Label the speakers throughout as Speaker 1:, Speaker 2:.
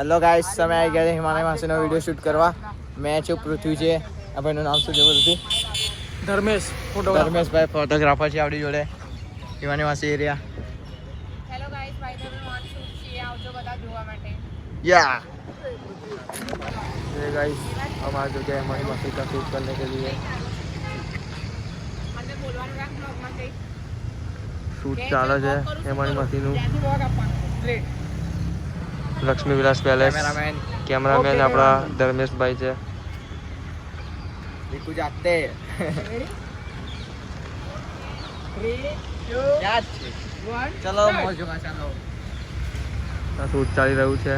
Speaker 1: Hello guys, તમે આવી ગયા હિમાલય માસીનો વિડીયો શૂટ કરવા. મેં છું પૃથ્વી છે. આ ભાઈનું નામ શું છે? પૃથ્વી ધર્મેશભાઈ ફોટોગ્રાફર છે આપણી જોડે. હિમાલય માસી એરિયા.
Speaker 2: હેલો ગાઈસ, ભાઈ તમે મોન શૂટ છે, આવજો બધા જોવા માટે.
Speaker 1: યા ये गाइस हम आ चुके हैं हिमालय मासी का शूट करने के लिए.
Speaker 2: અને બોલવાનું રાખ બ્લોગમાં કઈ.
Speaker 1: શૂટ ચાલે છે હિમાલય માસીનું. લક્ષ્મી વિલાસ પેલેસ. કેમેરામેન આપણા ધર્મેશભાઈ છે. દીકુ જાતે ચલો મોજમાં ચાલો. શૂટ ચાલી રહ્યું છે.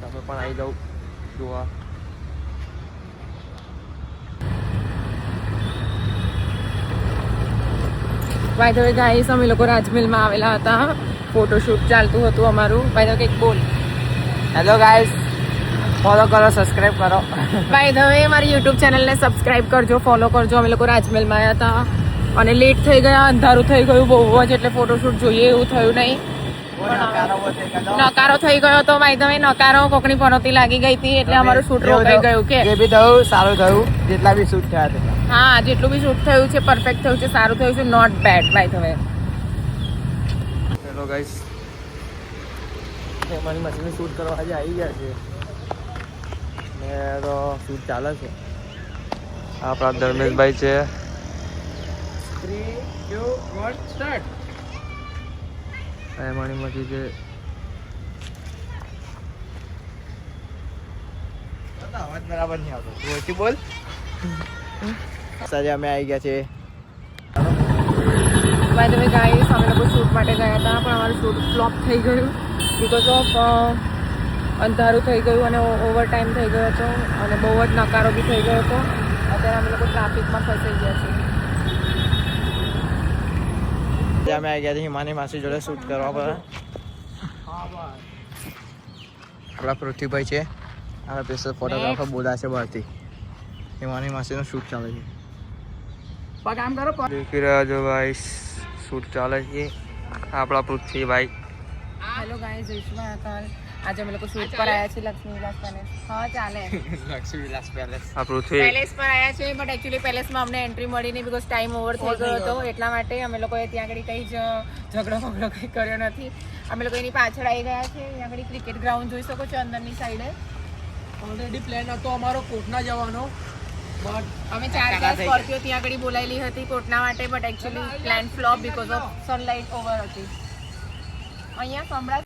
Speaker 1: તમે પણ આવી જાઓ જોવા.
Speaker 2: બાય ધ વે ગાઈસ, અમે લોકો રાજમહેલમાં આવેલા હતા. ફોટોશૂટ ચાલતું હતું અમારું. બાય ધ વે કંઈક બોલ.
Speaker 1: હેલો ગાઈસ, ફોલો કરો, સબસ્ક્રાઇબ કરો.
Speaker 2: બાય ધ વે મારી યુટ્યુબ ચેનલને સબસ્ક્રાઇબ કરજો, ફોલો કરજો. અમે લોકો રાજમહેલમાં આવ્યા હતા અને લેટ થઈ ગયા, અંધારું થઈ ગયું બહુ જ, એટલે ફોટોશૂટ જોઈએ એવું થયું નહીં. નકારો થઈ ગયો તો બાય ધ વે નકારો કોકની પનોતી લાગી ગઈ હતી, એટલે અમારું શૂટ રોકાઈ ગયું. કે
Speaker 1: જે બી થયું સારું થયું, જેટલા બી શૂટ થયા હતા.
Speaker 2: હા, જેટલું બી શૂટ થયું છે પરફેક્ટ થયું છે, સારું થયું છે, not bad by the way.
Speaker 1: Hello guys, મારી મશીન શૂટ કરવા આજે આવી ગયા છે ને તો શૂટ ચાલે છે. આપણા ધર્મેશભાઈ છે. 3, 2, 1 સ્ટાર્ટ. મારી મશીન છે. અવાજ બરાબર નહીં આવતો, જોરથી બોલ. સાંજે અમે આવી ગયા છે.
Speaker 2: બાય ધ વે ગાઈસ, અમે લોકો શૂટ માટે ગયા હતા પણ અમારું શૂટ ફ્લોપ થઈ ગયું બિકોઝ ઓફ અંધારું થઈ ગયું અને ઓવર ટાઈમ થઈ ગયો હતો અને બહુ જ નકારો બી થઈ ગયો હતો. અત્યારે અમે લોકો ટ્રાફિકમાં ફસાઈ ગયા છીએ.
Speaker 1: અમે આવી ગયા છે હિમાની માસી જોડે શૂટ કરવા પર. આપણા પૃથ્વીભાઈ છે, આપણા સ્પેશિયલ ફોટોગ્રાફર બોલા છે બહારથી. હિમાની માસીનું શૂટ ચાલે છે.
Speaker 2: કામ કરો.
Speaker 1: દેખી રહ્યા છો ગાઈસ, શૂટ ચાલે છે. આપણા પૃથ્વીભાઈ.
Speaker 2: હેલો ગાઈસ, જય શ્રી મહાકાલ. આજે અમે લોકો શૂટ પર આવ્યા છીએ લક્ષ્મી વિલાસ પેલેસ. હા ચાલે.
Speaker 1: લક્ષ્મી વિલાસ પેલેસ. આ પૃથ્વી
Speaker 2: પેલેસ પર આવ્યા છે બટ એકચ્યુઅલી પેલેસમાં અમને એન્ટ્રી મળી નહીં બિકોઝ ટાઈમ ઓવર થઈ ગયો હતો. એટલા માટે અમે લોકોએ ત્યાં આગળ કંઈ જ ઝઘડો કંઈ કર્યો નથી. અમે લોકો એની પાછળ આવી ગયા છે. ત્યાં આગળ ક્રિકેટ ગ્રાઉન્ડ જોઈ શકો છો અંદરની સાઈડે.
Speaker 3: ઓલરેડી પ્લાન હતો અમારો કોટના જવાનો, બટ
Speaker 2: અમે 4 સ્કોર્પિયો ત્યાં આગળ બોલાયેલી હતી કોટના માટે but actually plan flop because of sunlight over હતી. અહીંયા સંભળાય